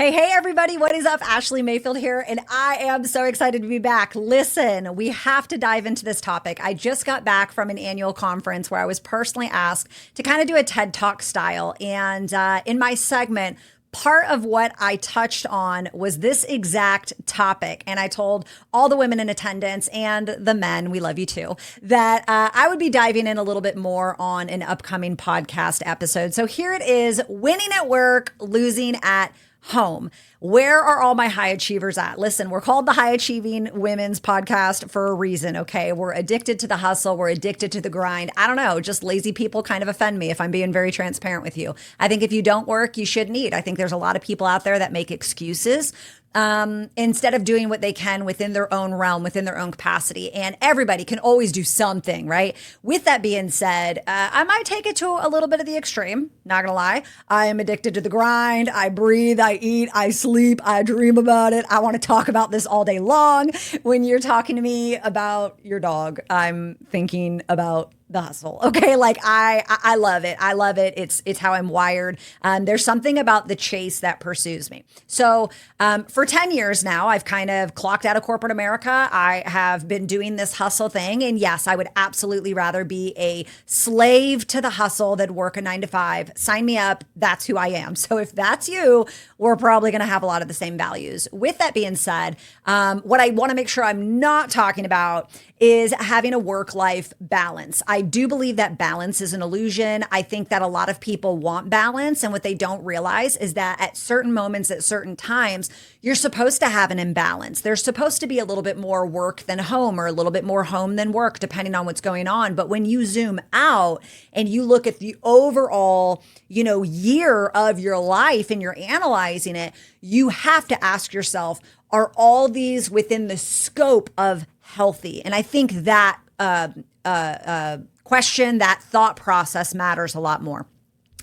Hey, everybody. What is up? Ashleigh Mayfield here, and I am so excited to be back. Listen, we have to dive into this topic. I just got back from an annual conference where I was personally asked to kind of do a TED Talk style. And in my segment, part of what I touched on was this exact topic. And I told all the women in attendance and the men, we love you too, that I would be diving in a little bit more on an upcoming podcast episode. So here it is: winning at work, losing at home. Where are all my high achievers at? Listen, we're called the High Achieving Women's Podcast for a reason, okay? We're addicted to the hustle. We're addicted to the grind. I don't know, just lazy people kind of offend me if I'm being very transparent with you. I think if you don't work, you shouldn't eat. I think there's a lot of people out there that make excuses instead of doing what they can within their own realm, within their own capacity. And everybody can always do something, right? With that being said, I might take it to a little bit of the extreme, not gonna lie. I am addicted to the grind. I breathe, I eat, I sleep, I dream about it. I want to talk about this all day long. When you're talking to me about your dog, I'm thinking about the hustle. Okay. Like I love it. I love it. It's how I'm wired. There's something about the chase that pursues me. So, for 10 years now, I've kind of clocked out of corporate America. I have been doing this hustle thing. And yes, I would absolutely rather be a slave to the hustle than work a 9 to 5. Sign me up. That's who I am. So if that's you, we're probably going to have a lot of the same values. With that being said, what I want to make sure I'm not talking about is having a work-life balance. I do believe that balance is an illusion. I think that a lot of people want balance, and what they don't realize is that at certain moments, at certain times, you're supposed to have an imbalance. There's supposed to be a little bit more work than home, or a little bit more home than work, depending on what's going on. But when you zoom out and you look at the overall, year of your life and you're analyzing it, you have to ask yourself, are all these within the scope of healthy? And I think that question, that thought process matters a lot more.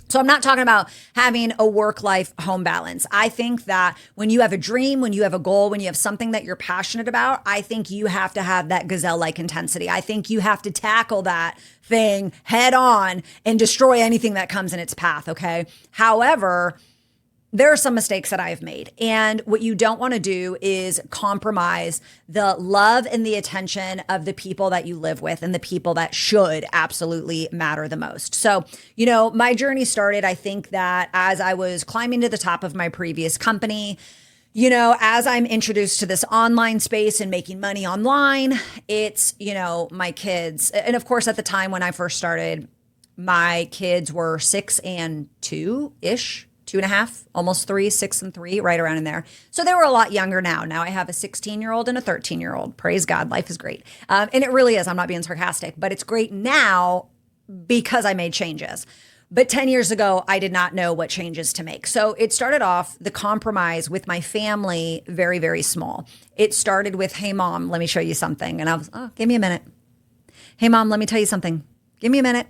So I'm not talking about having a work-life home balance. I think that when you have a dream, when you have a goal, when you have something that you're passionate about, I think you have to have that gazelle-like intensity. I think you have to tackle that thing head on and destroy anything that comes in its path, okay? However, there are some mistakes that I've made. And what you don't want to do is compromise the love and the attention of the people that you live with and the people that should absolutely matter the most. So, my journey started, I think that as I was climbing to the top of my previous company, as I'm introduced to this online space and making money online, it's, my kids. And of course, at the time when I first started, my kids were 6 and 2-ish. 2.5, almost 3, 6 and 3, right around in there. So they were a lot younger now. Now I have a 16-year-old and a 13-year-old. Praise God, life is great. And it really is. I'm not being sarcastic, but it's great now because I made changes. But 10 years ago, I did not know what changes to make. So it started off, the compromise with my family, very, very small. It started with, hey, Mom, let me show you something. And I was, give me a minute. Hey, Mom, let me tell you something. Give me a minute.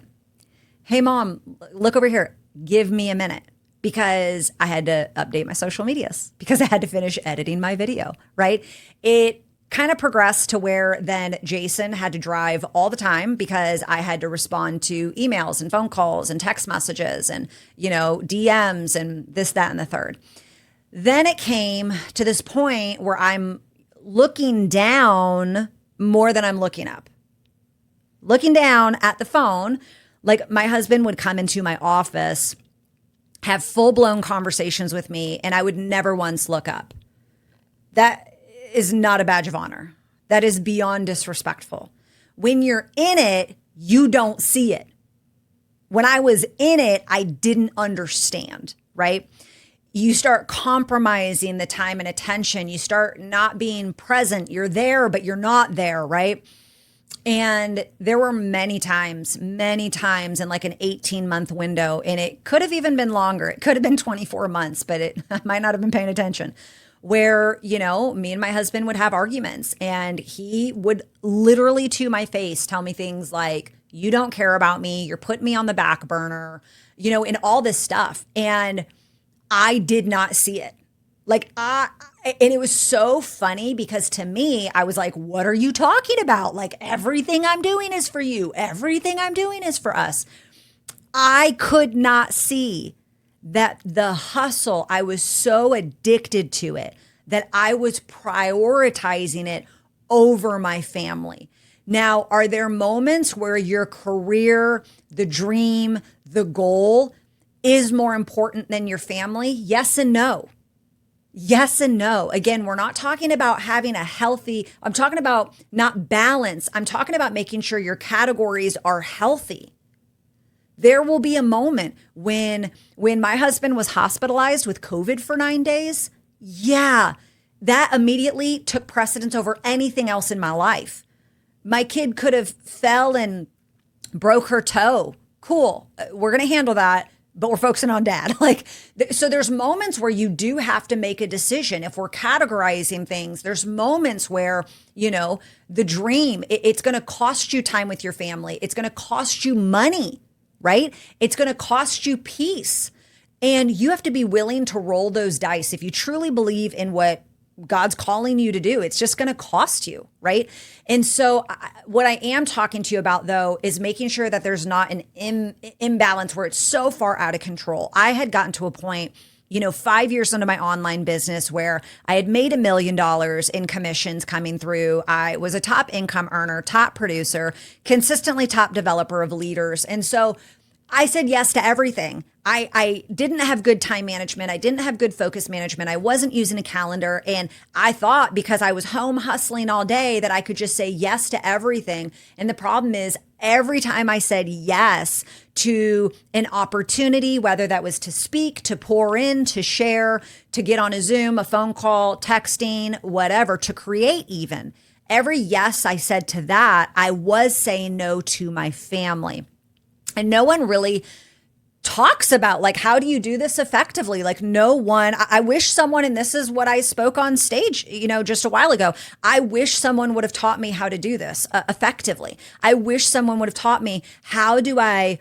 Hey, Mom, look over here. Give me a minute. Because I had to update my social medias, because I had to finish editing my video, right? It kind of progressed to where then Jason had to drive all the time because I had to respond to emails and phone calls and text messages and, DMs and this, that, and the third. Then it came to this point where I'm looking down more than I'm looking up. Looking down at the phone, like my husband would come into my office, have full-blown conversations with me, and I would never once look up. That is not a badge of honor. That is beyond disrespectful. When you're in it, you don't see it. When I was in it, I didn't understand, right? You start compromising the time and attention. You start not being present. You're there, but you're not there, right? And there were many times in like an 18-month window, and it could have even been longer. It could have been 24 months, but I might not have been paying attention, where, me and my husband would have arguments, and he would literally to my face tell me things like, you don't care about me, you're putting me on the back burner, and all this stuff. And I did not see it. And it was so funny because to me, I was like, what are you talking about? Like, everything I'm doing is for you. Everything I'm doing is for us. I could not see that the hustle, I was so addicted to it that I was prioritizing it over my family. Now, are there moments where your career, the dream, the goal is more important than your family? Yes and no. Yes and no. Again, we're not talking about having a healthy, I'm talking about not balance. I'm talking about making sure your categories are healthy. There will be a moment when my husband was hospitalized with COVID for 9 days. Yeah, that immediately took precedence over anything else in my life. My kid could have fell and broke her toe. Cool. We're going to handle that, but we're focusing on dad. So there's moments where you do have to make a decision. If we're categorizing things, there's moments where, the dream, it's going to cost you time with your family. It's going to cost you money, right? It's going to cost you peace. And you have to be willing to roll those dice. If you truly believe in what God's calling you to do, it's just going to cost you, right? And so what I am talking to you about, though, is making sure that there's not an imbalance where it's so far out of control. I had gotten to a point, 5 years into my online business where I had made $1 million in commissions coming through. I was a top income earner, top producer, consistently top developer of leaders. And so I said yes to everything. I didn't have good time management. I didn't have good focus management. I wasn't using a calendar. And I thought because I was home hustling all day that I could just say yes to everything. And the problem is every time I said yes to an opportunity, whether that was to speak, to pour in, to share, to get on a Zoom, a phone call, texting, whatever, to create even, every yes I said to that, I was saying no to my family. And no one really talks about how do you do this effectively? No one, I wish someone, and this is what I spoke on stage, just a while ago. I wish someone would have taught me how to do this effectively. I wish someone would have taught me how do I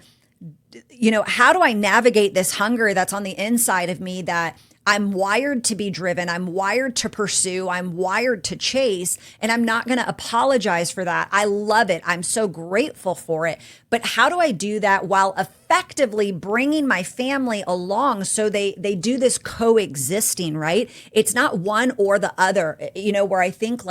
navigate this hunger that's on the inside of me that I'm wired to be driven. I'm wired to pursue. I'm wired to chase. And I'm not going to apologize for that. I love it. I'm so grateful for it. But how do I do that while effectively bringing my family along so they do this coexisting, right? It's not one or the other, where I think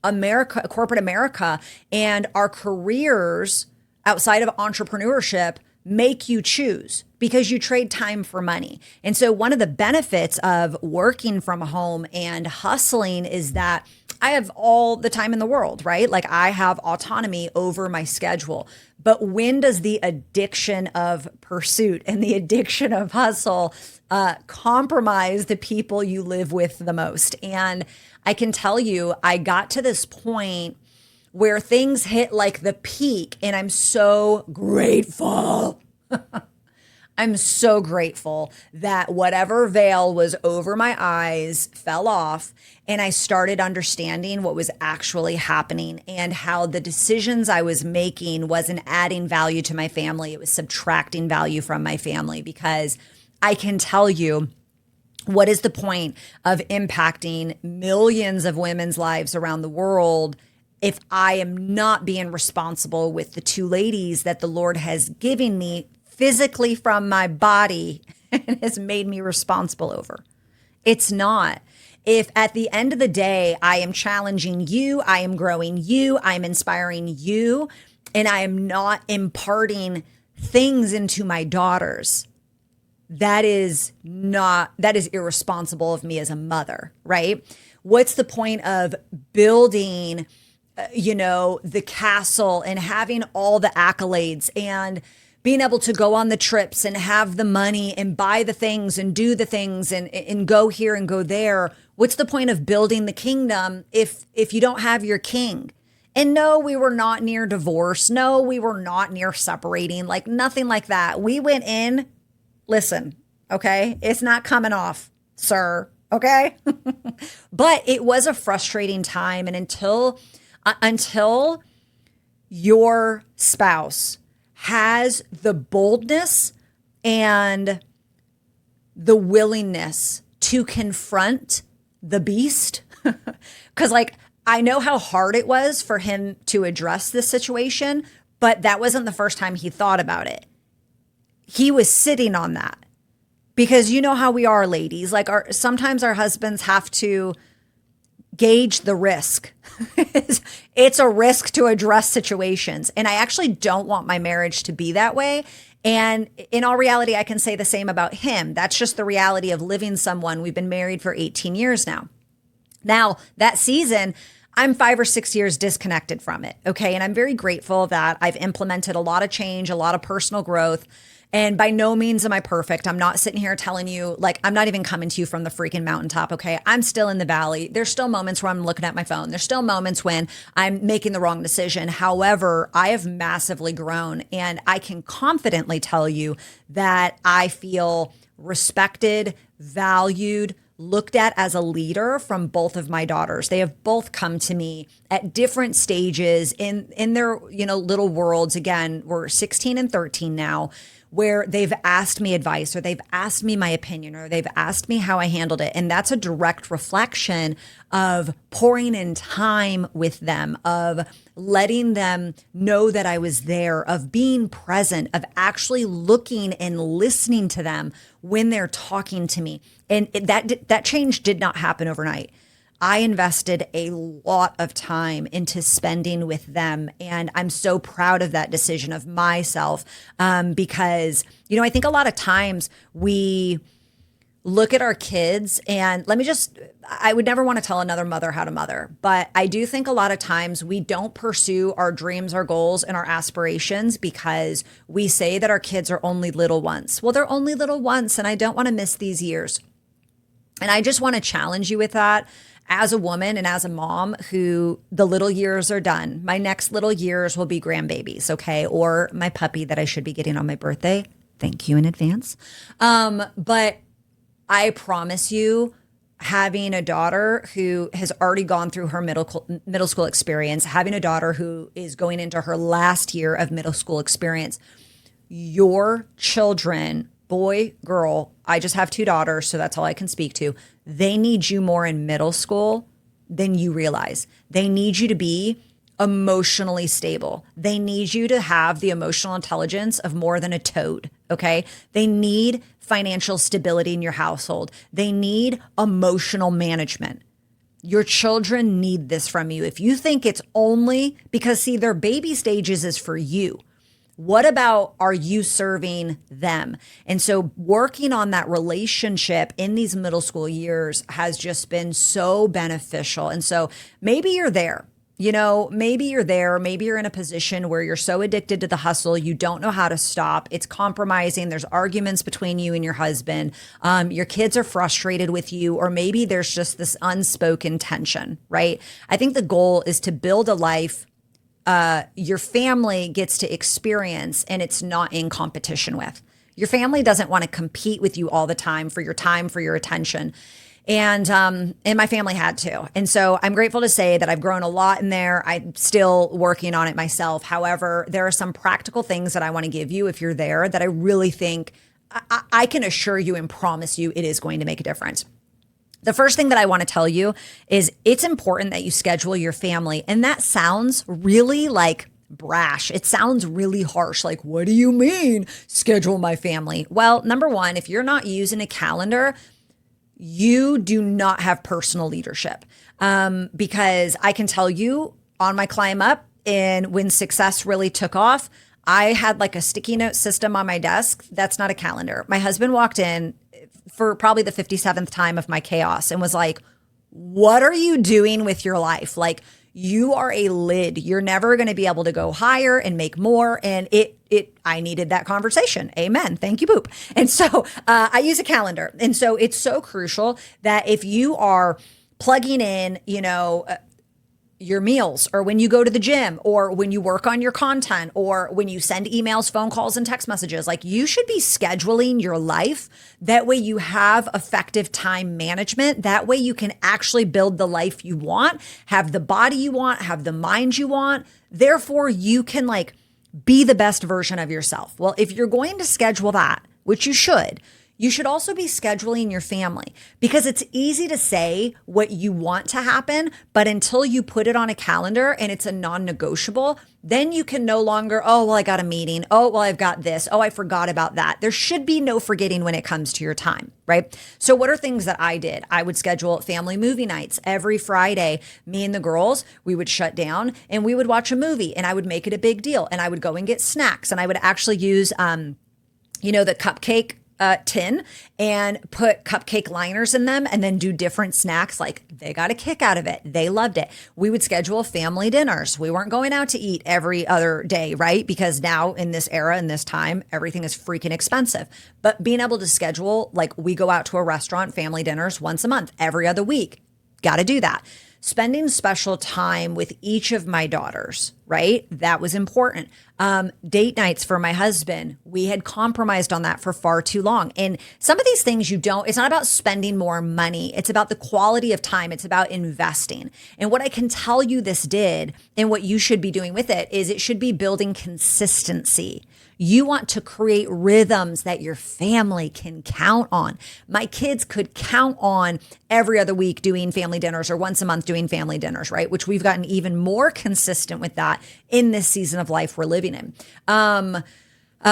America, corporate America, and our careers outside of entrepreneurship make you choose because you trade time for money. And so one of the benefits of working from home and hustling is that I have all the time in the world, right? I have autonomy over my schedule. But when does the addiction of pursuit and the addiction of hustle compromise the people you live with the most? And I can tell you, I got to this point where things hit the peak, and I'm so grateful. I'm so grateful that whatever veil was over my eyes fell off, and I started understanding what was actually happening and how the decisions I was making wasn't adding value to my family. It was subtracting value from my family, because I can tell you, what is the point of impacting millions of women's lives around the world if I am not being responsible with the two ladies that the Lord has given me physically from my body and has made me responsible over? It's not. If at the end of the day, I am challenging you, I am growing you, I'm inspiring you, and I am not imparting things into my daughters, that is irresponsible of me as a mother, right? What's the point of building the castle and having all the accolades and being able to go on the trips and have the money and buy the things and do the things and go here and go there? What's the point of building the kingdom if you don't have your king? And no, we were not near divorce. No, we were not near separating, nothing like that. We went in, listen, okay? It's not coming off, sir, okay? But it was a frustrating time. And until your spouse has the boldness and the willingness to confront the beast, because I know how hard it was for him to address this situation, but that wasn't the first time he thought about it. He was sitting on that. Because you know how we are, ladies. Like sometimes our husbands have to gauge the risk. It's a risk to address situations. And I actually don't want my marriage to be that way. And in all reality, I can say the same about him. That's just the reality of living someone. We've been married for 18 years now. Now, that season, I'm 5 or 6 years disconnected from it. Okay. And I'm very grateful that I've implemented a lot of change, a lot of personal growth. And by no means am I perfect. I'm not sitting here telling you, like, I'm not even coming to you from the freaking mountaintop. Okay. I'm still in the valley. There's still moments where I'm looking at my phone. There's still moments when I'm making the wrong decision. However, I have massively grown, and I can confidently tell you that I feel respected, valued, looked at as a leader from both of my daughters. They have both come to me at different stages in their, little worlds. Again, we're 16 and 13 now, where they've asked me advice, or they've asked me my opinion, or they've asked me how I handled it. And that's a direct reflection of pouring in time with them, of letting them know that I was there, of being present, of actually looking and listening to them when they're talking to me. And that change did not happen overnight. I invested a lot of time into spending with them. And I'm so proud of that decision of myself, because, I think a lot of times we look at our kids, and I would never want to tell another mother how to mother, but I do think a lot of times we don't pursue our dreams, our goals, and our aspirations because we say that our kids are only little once. Well, they're only little once, and I don't want to miss these years. And I just want to challenge you with that. As a woman and as a mom who the little years are done, my next little years will be grandbabies, okay? Or my puppy that I should be getting on my birthday. Thank you in advance. But I promise you, having a daughter who has already gone through her middle school experience, having a daughter who is going into her last year of middle school experience, your children, boy, girl, I just have 2 daughters, so that's all I can speak to. They need you more in middle school than you realize. They need you to be emotionally stable. They need you to have the emotional intelligence of more than a toad, okay? They need financial stability in your household. They need emotional management. Your children need this from you. If you think it's only because, see, their baby stages is for you. What about, are you serving them? And so working on that relationship in these middle school years has just been so beneficial. And so maybe you're there. Maybe you're there. Maybe you're in a position where you're so addicted to the hustle, you don't know how to stop. It's compromising. There's arguments between you and your husband. Your kids are frustrated with you, or maybe there's just this unspoken tension, right? I think the goal is to build a life your family gets to experience, and it's not in competition with. Your family doesn't want to compete with you all the time, for your attention. And my family had to. And so I'm grateful to say that I've grown a lot in there. I'm still working on it myself. However, there are some practical things that I want to give you if you're there that I really think I can assure you and promise you it is going to make a difference. The first thing that I want to tell you is it's important that you schedule your family. And that sounds really like brash. It sounds really harsh. Like, what do you mean, schedule my family? Well, number one, if you're not using a calendar, you do not have personal leadership. Because I can tell you on my climb up, and when success really took off, I had like a sticky note system on my desk. That's not a calendar. My husband walked in for probably the 57th time of my chaos and was like, what are you doing with your life? Like, you are a lid. You're never going to be able to go higher and make more. And I needed that conversation. Amen. Thank you, Boop. And so I use a calendar. And so it's so crucial that if you are plugging in, your meals, or when you go to the gym, or when you work on your content, or when you send emails, phone calls, and text messages, like, you should be scheduling your life. That way you have effective time management. That way you can actually build the life you want, have the body you want, have the mind you want. Therefore, you can be the best version of yourself. Well, if you're going to schedule that, which you should, you should also be scheduling your family, because it's easy to say what you want to happen, but until you put it on a calendar and it's a non-negotiable, then you can no longer, oh, well, I got a meeting. Oh, well, I've got this. Oh, I forgot about that. There should be no forgetting when it comes to your time, right? So what are things that I did? I would schedule family movie nights every Friday. Me and the girls, we would shut down and we would watch a movie, and I would make it a big deal, and I would go and get snacks, and I would actually use, the cupcake tin and put cupcake liners in them, and then do different snacks. Like, they got a kick out of it. They loved it. We would schedule family dinners. We weren't going out to eat every other day, right? Because now in this era, in this time, everything is freaking expensive. But being able to schedule, like, we go out to a restaurant, family dinners once a month, every other week. Got to do that. Spending special time with each of my daughters, right? That was important. Date nights for my husband. We had compromised on that for far too long. And some of these things it's not about spending more money. It's about the quality of time. It's about investing. And what I can tell you this did, and what you should be doing with it, is it should be building consistency. You want to create rhythms that your family can count on. My kids could count on every other week doing family dinners, or once a month doing family dinners, right? Which we've gotten even more consistent with that in this season of life we're living in.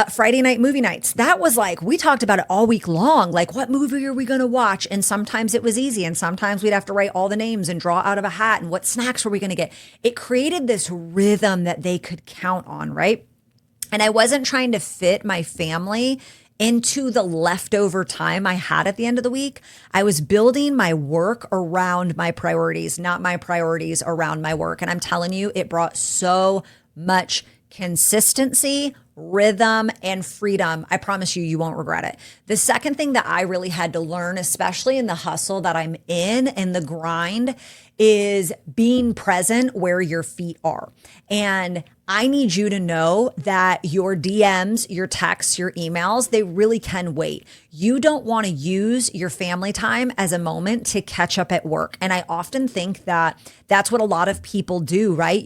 Friday night movie nights. That was like, we talked about it all week long. Like, what movie are we going to watch? And sometimes it was easy. And sometimes we'd have to write all the names and draw out of a hat. And what snacks were we going to get? It created this rhythm that they could count on, right? And I wasn't trying to fit my family into the leftover time I had at the end of the week. I was building my work around my priorities, not my priorities around my work. And I'm telling you, it brought so much consistency, rhythm, and freedom. I promise you, you won't regret it. The second thing that I really had to learn, especially in the hustle that I'm in and the grind, is being present where your feet are. And I need you to know that your DMs, your texts, your emails, they really can wait. You don't want to use your family time as a moment to catch up at work. And I often think that that's what a lot of people do, right?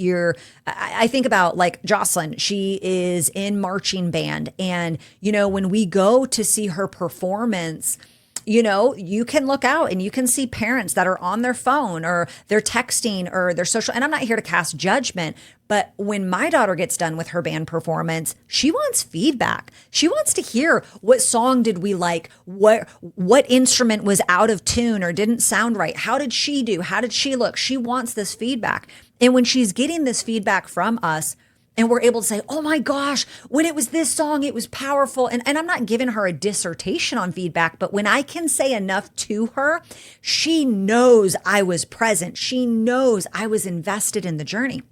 I think about, like, Jocelyn, she is in marching band. And, when we go to see her performance, you can look out and you can see parents that are on their phone, or they're texting, or they're social. And I'm not here to cast judgment, but when my daughter gets done with her band performance, she wants feedback. She wants to hear, what song did we like? What instrument was out of tune or didn't sound right? How did she do? How did she look? She wants this feedback. And when she's getting this feedback from us, and we're able to say, oh my gosh, when it was this song, it was powerful. And I'm not giving her a dissertation on feedback, but when I can say enough to her, she knows I was present. She knows I was invested in the journey.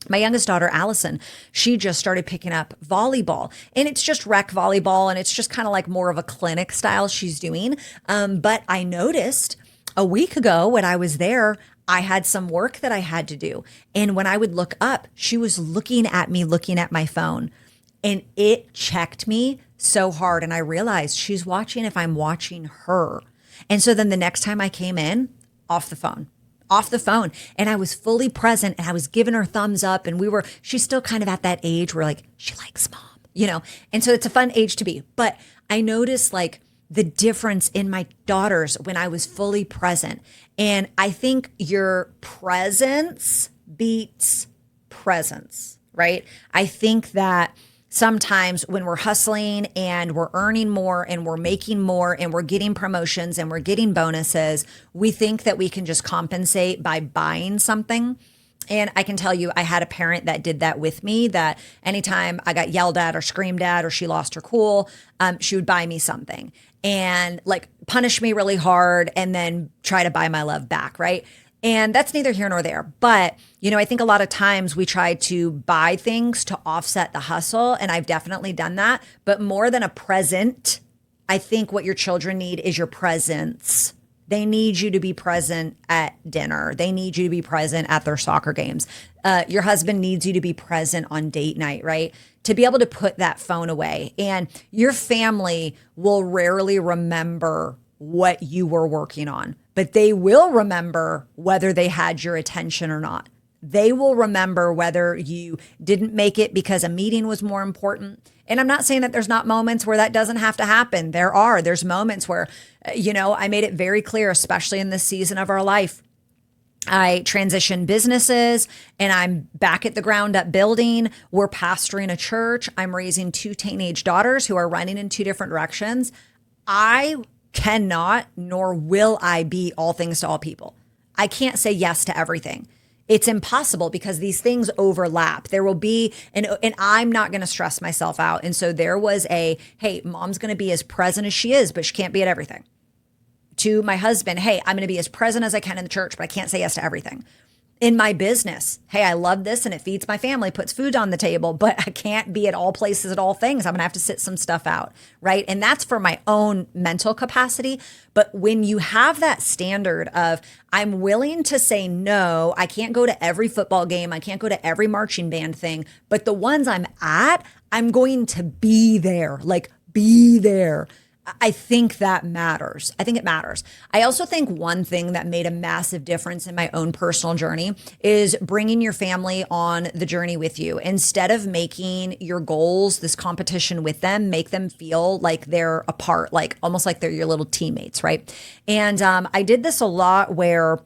My youngest daughter, Allison, she just started picking up volleyball, and it's just rec volleyball, and it's just kind of like more of a clinic style she's doing. But I noticed a week ago when I was there, I had some work that I had to do. And when I would look up, she was looking at me, looking at my phone. And it checked me so hard. And I realized she's watching if I'm watching her. And so then the next time I came in, off the phone. And I was fully present, and I was giving her thumbs up. And she's still kind of at that age where, like, she likes mom, And so it's a fun age to be. But I noticed, like, the difference in my daughters when I was fully present. And I think your presence beats presence, right? I think that sometimes when we're hustling and we're earning more and we're making more and we're getting promotions and we're getting bonuses, we think that we can just compensate by buying something. And I can tell you, I had a parent that did that with me, that anytime I got yelled at or screamed at or she lost her cool, she would buy me something and, like, punish me really hard and then try to buy my love back, right? And that's neither here nor there. But, I think a lot of times we try to buy things to offset the hustle, and I've definitely done that. But more than a present, I think what your children need is your presence. They need you to be present at dinner. They need you to be present at their soccer games. Your husband needs you to be present on date night, right? To be able to put that phone away. And your family will rarely remember what you were working on, but they will remember whether they had your attention or not. They will remember whether you didn't make it because a meeting was more important. And I'm not saying that there's not moments where that doesn't have to happen. There's moments where, I made it very clear, especially in this season of our life, I transitioned businesses and I'm back at the ground up building. We're pastoring a church. I'm raising 2 teenage daughters who are running in 2 different directions. I cannot, nor will I be all things to all people. I can't say yes to everything. It's impossible because these things overlap. There will be, and I'm not going to stress myself out. And so there was hey, mom's going to be as present as she is, but she can't be at everything. To my husband, hey, I'm going to be as present as I can in the church, but I can't say yes to everything. In my business, hey, I love this and it feeds my family, puts food on the table, but I can't be at all places at all things. I'm going to have to sit some stuff out, right? And that's for my own mental capacity. But when you have that standard of, I'm willing to say no, I can't go to every football game, I can't go to every marching band thing, but the ones I'm at, I'm going to be there, be there. I think that matters. I think it matters. I also think one thing that made a massive difference in my own personal journey is bringing your family on the journey with you. Instead of making your goals this competition with them, make them feel like they're a part, almost like they're your little teammates, right? And I did this a lot where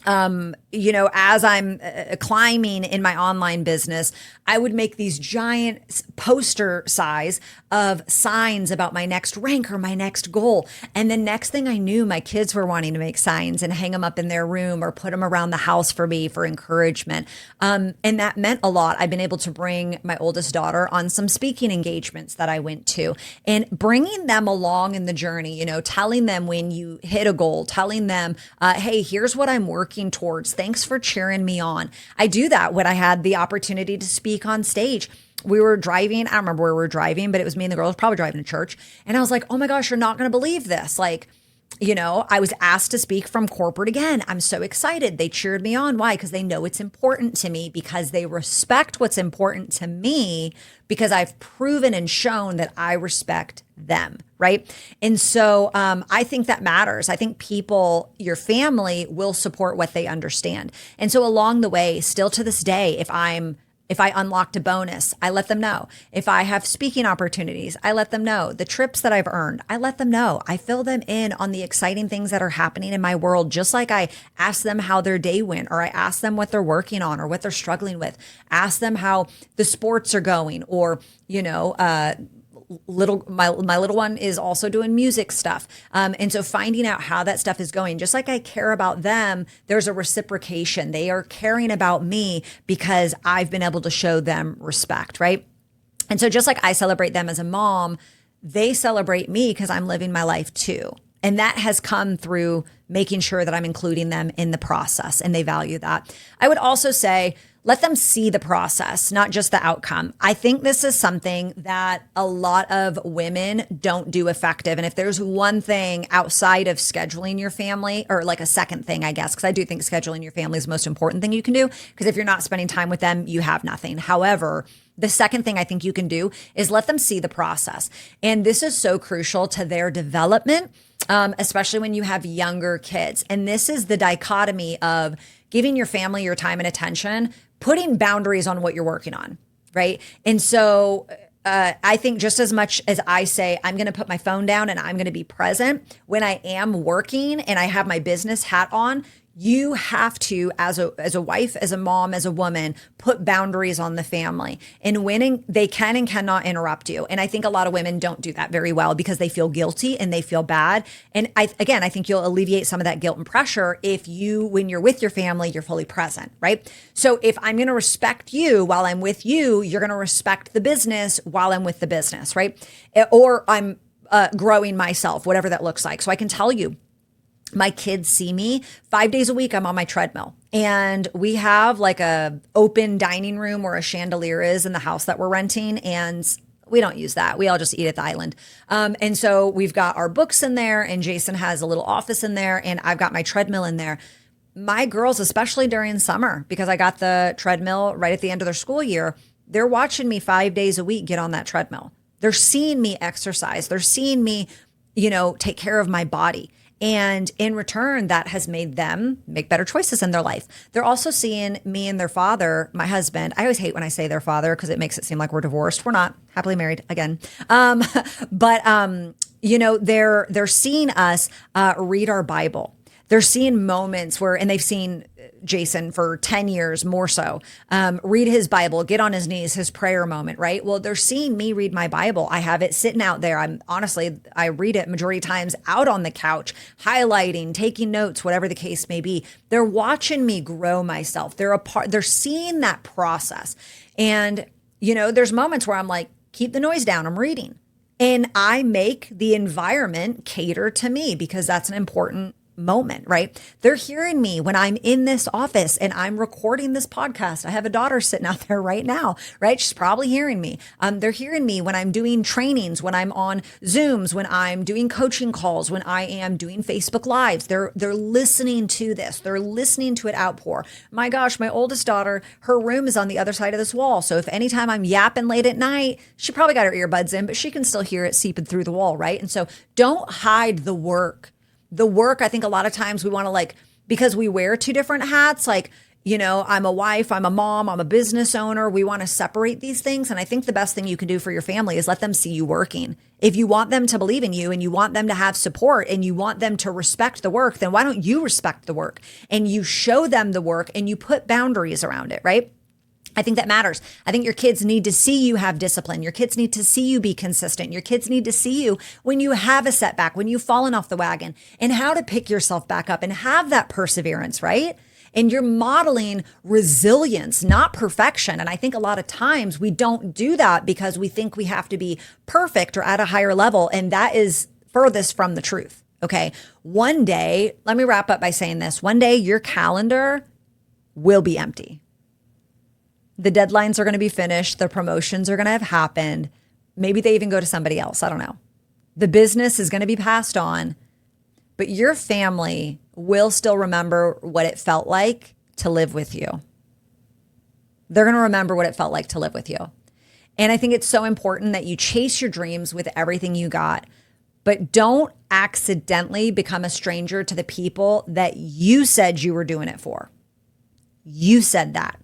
as I'm climbing in my online business, I would make these giant poster size of signs about my next rank or my next goal. And the next thing I knew, my kids were wanting to make signs and hang them up in their room or put them around the house for me for encouragement. And that meant a lot. I've been able to bring my oldest daughter on some speaking engagements that I went to and bringing them along in the journey, telling them when you hit a goal, telling them, hey, here's what I'm working towards. Thanks for cheering me on. I do that when I had the opportunity to speak on stage. We were driving. I don't remember where we were driving, but it was me and the girls probably driving to church. And I was like, oh my gosh, you're not going to believe this. I was asked to speak from corporate again. I'm so excited. They cheered me on. Why? Because they know it's important to me, because they respect what's important to me, because I've proven and shown that I respect them, right? And so I think that matters. I think your family will support what they understand. And so along the way, still to this day, if I unlocked a bonus, I let them know. If I have speaking opportunities, I let them know. The trips that I've earned, I let them know. I fill them in on the exciting things that are happening in my world, just like I ask them how their day went, or I ask them what they're working on or what they're struggling with. Ask them how the sports are going, or, my little one is also doing music stuff. And so finding out how that stuff is going, just like I care about them, there's a reciprocation. They are caring about me because I've been able to show them respect, right? And so just like I celebrate them as a mom, they celebrate me because I'm living my life too. And that has come through making sure that I'm including them in the process, and they value that. I would also say, let them see the process, not just the outcome. I think this is something that a lot of women don't do effective. And if there's one thing outside of scheduling your family, or a second thing, I guess, because I do think scheduling your family is the most important thing you can do, because if you're not spending time with them, you have nothing. However, the second thing I think you can do is let them see the process. And this is so crucial to their development, especially when you have younger kids. And this is the dichotomy of giving your family your time and attention, putting boundaries on what you're working on, right? And so I think just as much as I say, I'm going to put my phone down and I'm going to be present when I am working and I have my business hat on, you have to, as a wife, as a mom, as a woman, put boundaries on the family. And when they can and cannot interrupt you. And I think a lot of women don't do that very well because they feel guilty and they feel bad. And I think you'll alleviate some of that guilt and pressure if when you're with your family, you're fully present, right? So if I'm going to respect you while I'm with you, you're going to respect the business while I'm with the business, right? Or I'm growing myself, whatever that looks like. So I can tell you, my kids see me 5 days a week. I'm on my treadmill, and we have a open dining room where a chandelier is in the house that we're renting. And we don't use that. We all just eat at the island. And so we've got our books in there, and Jason has a little office in there, and I've got my treadmill in there. My girls, especially during summer, because I got the treadmill right at the end of their school year, they're watching me 5 days a week get on that treadmill. They're seeing me exercise. They're seeing me, take care of my body. And in return, that has made them make better choices in their life. They're also seeing me and their father, my husband. I always hate when I say their father because it makes it seem like we're divorced. We're not, happily married again. They're seeing us read our Bible. They're seeing moments where, and they've seen Jason for 10 years more so, read his Bible, get on his knees, his prayer moment, right? Well, they're seeing me read my Bible. I have it sitting out there. I read it majority of times out on the couch, highlighting, taking notes, whatever the case may be. They're watching me grow myself. They're seeing that process. And, there's moments where I'm like, keep the noise down. I'm reading. And I make the environment cater to me because that's an important moment, right? They're hearing me when I'm in this office and I'm recording this podcast. I have a daughter sitting out there right now, right? She's probably hearing me. They're hearing me when I'm doing trainings, when I'm on Zooms, when I'm doing coaching calls, when I am doing Facebook Lives. They're listening to this. They're listening to it outpour. My gosh, my oldest daughter, her room is on the other side of this wall. So if anytime I'm yapping late at night, she probably got her earbuds in, but she can still hear it seeping through the wall, right? And so don't hide the work. The work, I think a lot of times we want to because we wear two different hats, I'm a wife, I'm a mom, I'm a business owner. We want to separate these things. And I think the best thing you can do for your family is let them see you working. If you want them to believe in you and you want them to have support and you want them to respect the work, then why don't you respect the work and you show them the work and you put boundaries around it, right? I think that matters. I think your kids need to see you have discipline. Your kids need to see you be consistent. Your kids need to see you when you have a setback, when you've fallen off the wagon, and how to pick yourself back up and have that perseverance, right? And you're modeling resilience, not perfection. And I think a lot of times we don't do that because we think we have to be perfect or at a higher level. And that is furthest from the truth. Okay. One day, let me wrap up by saying this. One day your calendar will be empty. The deadlines are going to be finished. The promotions are going to have happened. Maybe they even go to somebody else. I don't know. The business is going to be passed on, but your family will still remember what it felt like to live with you. They're going to remember what it felt like to live with you. And I think it's so important that you chase your dreams with everything you got, but don't accidentally become a stranger to the people that you said you were doing it for. You said that.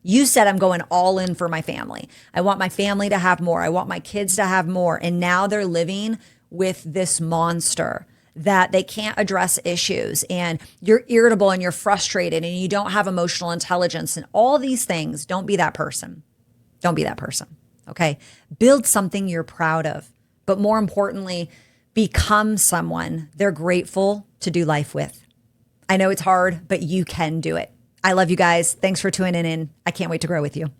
You said, I'm going all in for my family. I want my family to have more. I want my kids to have more. And now they're living with this monster that they can't address issues. And you're irritable and you're frustrated and you don't have emotional intelligence and all these things. Don't be that person. Don't be that person. Okay. Build something you're proud of. But more importantly, become someone they're grateful to do life with. I know it's hard, but you can do it. I love you guys. Thanks for tuning in. I can't wait to grow with you.